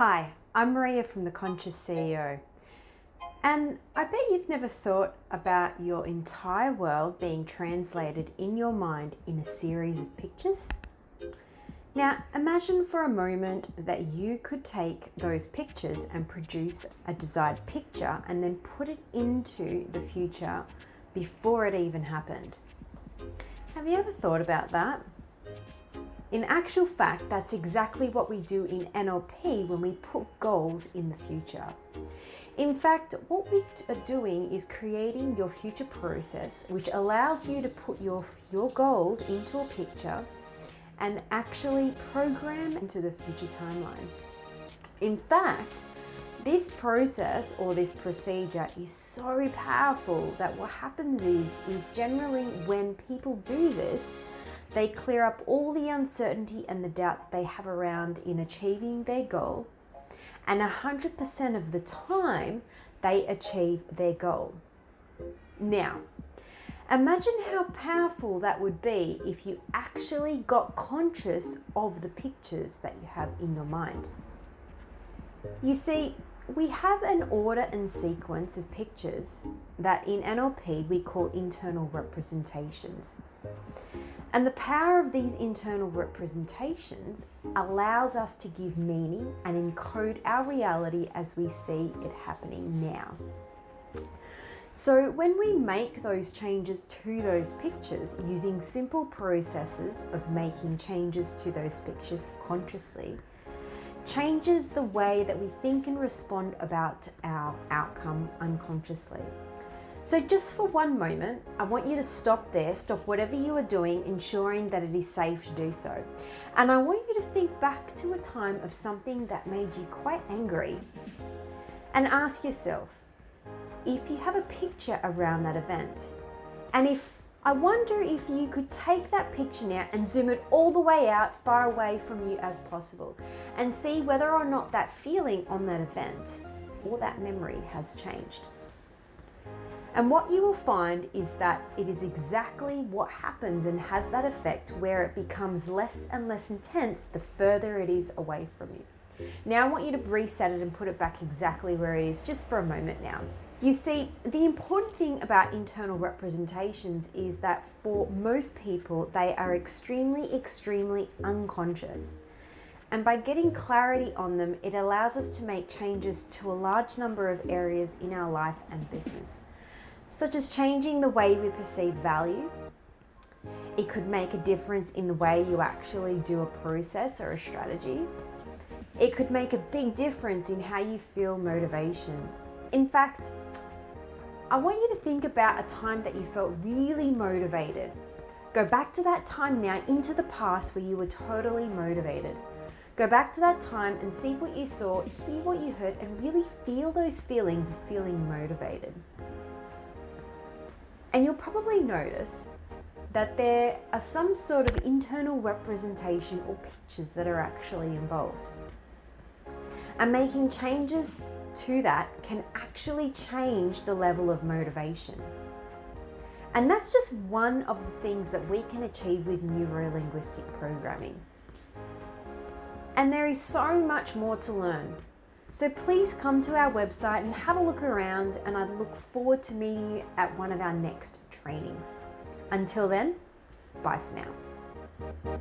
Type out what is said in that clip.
Hi, I'm Maria from The Conscious CEO, and I bet you've never thought about your entire world being translated in your mind in a series of pictures. Now, imagine for a moment that you could take those pictures and produce a desired picture and then put it into the future before it even happened. Have you ever thought about that? In actual fact, that's exactly what we do in NLP when we put goals in the future. In fact, what we are doing is creating your future process, which allows you to put your goals into a picture and actually program into the future timeline. In fact, this process or this procedure is so powerful that what happens is generally when people do this, they clear up all the uncertainty and the doubt they have around in achieving their goal, and 100% of the time they achieve their goal. Now, imagine how powerful that would be if you actually got conscious of the pictures that you have in your mind. You see, we have an order and sequence of pictures that in NLP we call internal representations. And the power of these internal representations allows us to give meaning and encode our reality as we see it happening now. So when we make those changes to those pictures using simple processes of making changes to those pictures consciously, changes the way that we think and respond about our outcome unconsciously. So just for one moment, I want you to stop whatever you are doing, ensuring that it is safe to do so. And I want you to think back to a time of something that made you quite angry and ask yourself if you have a picture around that event. And I wonder if you could take that picture now and zoom it all the way out, far away from you as possible, and see whether or not that feeling on that event or that memory has changed. And what you will find is that it is exactly what happens and has that effect where it becomes less and less intense the further it is away from you. Now I want you to reset it and put it back exactly where it is just for a moment now. You see, the important thing about internal representations is that for most people, they are extremely unconscious. And by getting clarity on them, it allows us to make changes to a large number of areas in our life and business, such as changing the way we perceive value. It could make a difference in the way you actually do a process or a strategy. It could make a big difference in how you feel motivation. In fact, I want you to think about a time that you felt really motivated. Go back to that time now into the past where you were totally motivated. Go back to that time and see what you saw, hear what you heard, and really feel those feelings of feeling motivated. And you'll probably notice that there are some sort of internal representation or pictures that are actually involved. And making changes to that can actually change the level of motivation. And that's just one of the things that we can achieve with neuro-linguistic programming. And there is so much more to learn. So please come to our website and have a look around, and I look forward to meeting you at one of our next trainings. Until then, bye for now.